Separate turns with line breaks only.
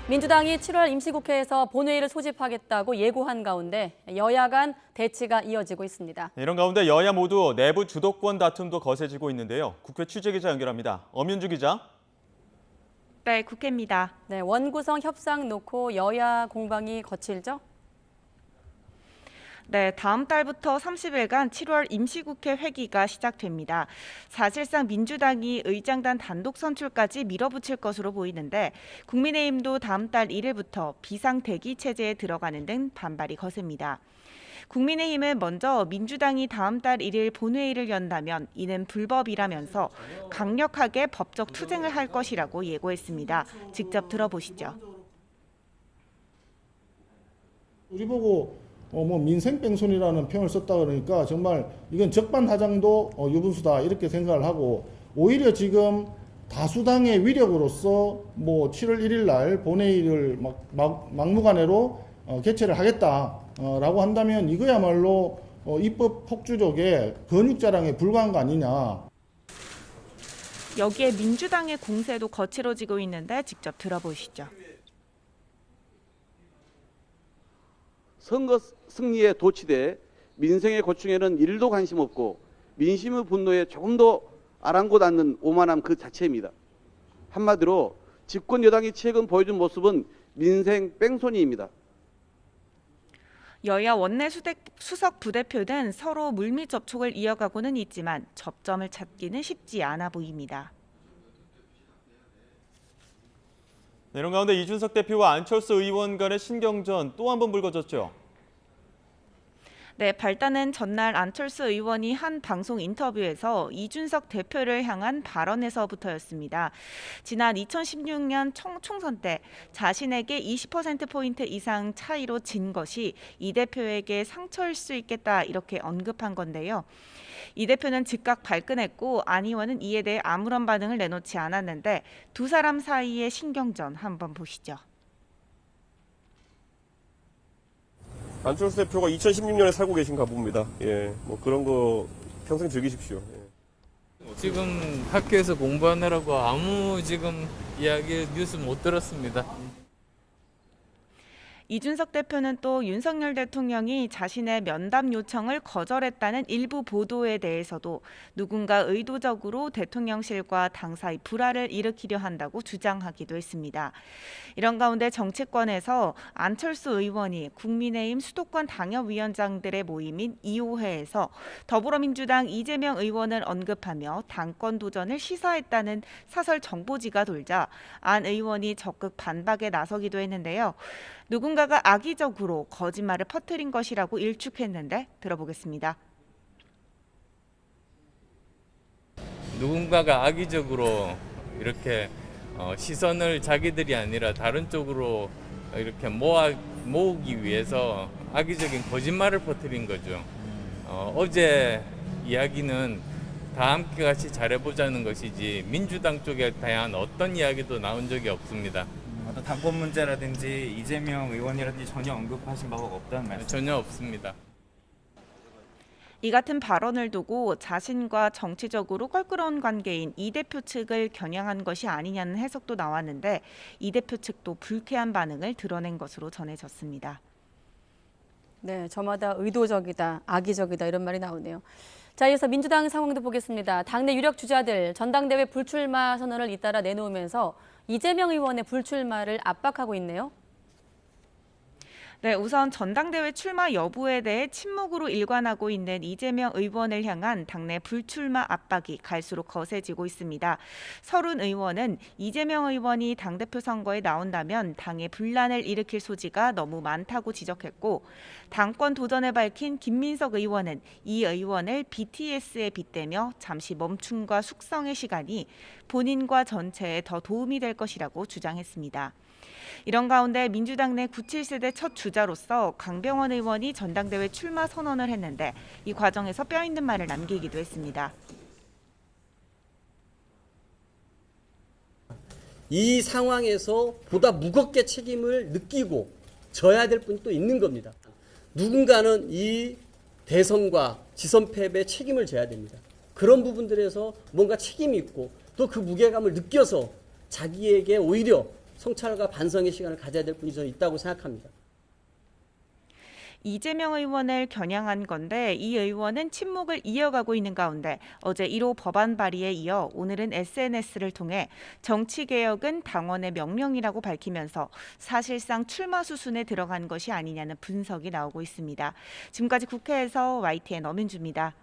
민주당이 7월 임시국회에서 본회의를 소집하겠다고 예고한 가운데 여야 간 대치가 이어지고 있습니다.
이런 가운데 여야 모두 내부 주도권 다툼도 거세지고 있는데요. 국회 취재기자 연결합니다. 엄윤주 기자.
네, 국회입니다.
네, 원구성 협상 놓고 여야 공방이 거칠죠?
네, 다음 달부터 30일간 7월 임시국회 회기가 시작됩니다. 사실상 민주당이 의장단 단독 선출까지 밀어붙일 것으로 보이는데 국민의힘도 다음 달 1일부터 비상대기 체제에 들어가는 등 반발이 거셉니다. 국민의힘은 먼저 민주당이 다음 달 1일 본회의를 연다면 이는 불법이라면서 강력하게 법적 투쟁을 할 것이라고 예고했습니다. 직접 들어보시죠.
우리 보고 민생 뺑소니라는 표현을 썼다 그러니까 정말 이건 적반하장도 유분수다 이렇게 생각을 하고, 오히려 지금 다수당의 위력으로서 7월 1일 날 본회의를 막무가내로 개최를 하겠다라고 한다면 이거야말로 입법 폭주족의 근육자랑에 불과한 거 아니냐.
여기에 민주당의 공세도 거칠어지고 있는데 직접 들어보시죠.
선거 승리에 도취돼 민생의 고충에는 1도 관심 없고 민심의 분노에 조금 더 아랑곳 않는 오만함 그 자체입니다. 한마디로 집권 여당이 최근 보여준 모습은 민생 뺑소니입니다.
여야 원내 수석 부대표는 서로 물밑 접촉을 이어가고는 있지만 접점을 찾기는 쉽지 않아 보입니다.
이런 가운데 이준석 대표와 안철수 의원 간의 신경전 또 한 번 불거졌죠.
네, 발단은 전날 안철수 의원이 한 방송 인터뷰에서 이준석 대표를 향한 발언에서부터였습니다. 지난 2016년 총선 때 자신에게 20%포인트 이상 차이로 진 것이 이 대표에게 상처일 수 있겠다 이렇게 언급한 건데요. 이 대표는 즉각 발끈했고 안 의원은 이에 대해 아무런 반응을 내놓지 않았는데 두 사람 사이의 신경전 한번 보시죠.
안철수 대표가 2016년에 살고 계신가 봅니다. 그런 거 평생 즐기십시오.
지금 학교에서 공부하느라고 아무 지금 이야기 뉴스 못 들었습니다.
이준석 대표는 또 윤석열 대통령이 자신의 면담 요청을 거절했다는 일부 보도에 대해서도 누군가 의도적으로 대통령실과 당 사이 불화를 일으키려 한다고 주장하기도 했습니다. 이런 가운데 정치권에서 안철수 의원이 국민의힘 수도권 당협위원장들의 모임인 2호회에서 더불어민주당 이재명 의원을 언급하며 당권 도전을 시사했다는 사설 정보지가 돌자 안 의원이 적극 반박에 나서기도 했는데요. 누군가가 악의적으로 거짓말을 퍼뜨린 것이라고 일축했는데 들어보겠습니다.
누군가가 악의적으로 이렇게 시선을 자기들이 아니라 다른 쪽으로 이렇게 모으기 위해서 악의적인 거짓말을 퍼뜨린 거죠. 어제 이야기는 다 함께 같이 잘해보자는 것이지 민주당 쪽에 대한 어떤 이야기도 나온 적이 없습니다.
어떤 당권 문제라든지 이재명 의원이라든지 전혀 언급하신 바가 없다는 말씀?
전혀 없습니다.
이 같은 발언을 두고 자신과 정치적으로 껄끄러운 관계인 이 대표 측을 겨냥한 것이 아니냐는 해석도 나왔는데 이 대표 측도 불쾌한 반응을 드러낸 것으로 전해졌습니다.
네, 저마다 의도적이다, 악의적이다 이런 말이 나오네요. 자, 이어서 민주당 상황도 보겠습니다. 당내 유력 주자들 전당대회 불출마 선언을 잇따라 내놓으면서 이재명 의원의 불출마를 압박하고 있네요.
네, 우선 전당대회 출마 여부에 대해 침묵으로 일관하고 있는 이재명 의원을 향한 당내 불출마 압박이 갈수록 거세지고 있습니다. 서른 의원은 이재명 의원이 당대표 선거에 나온다면 당에 분란을 일으킬 소지가 너무 많다고 지적했고, 당권 도전을 밝힌 김민석 의원은 이 의원을 BTS에 빗대며 잠시 멈춤과 숙성의 시간이 본인과 전체에 더 도움이 될 것이라고 주장했습니다. 이런 가운데 민주당 내 97세대 첫 주자로서 강병원 의원이 전당대회 출마 선언을 했는데 이 과정에서 뼈있는 말을 남기기도 했습니다.
이 상황에서 보다 무겁게 책임을 느끼고 져야 될 분이 또 있는 겁니다. 누군가는 이 대선과 지선 패배에 책임을 져야 됩니다. 그런 부분들에서 뭔가 책임이 있고 또 그 무게감을 느껴서 자기에게 오히려 성찰과 반성의 시간을 가져야 될 분이 저는 있다고 생각합니다.
이재명 의원을 겨냥한 건데 이 의원은 침묵을 이어가고 있는 가운데 어제 1호 법안 발의에 이어 오늘은 SNS를 통해 정치개혁은 당원의 명령이라고 밝히면서 사실상 출마 수순에 들어간 것이 아니냐는 분석이 나오고 있습니다. 지금까지 국회에서 YTN 엄윤주입니다.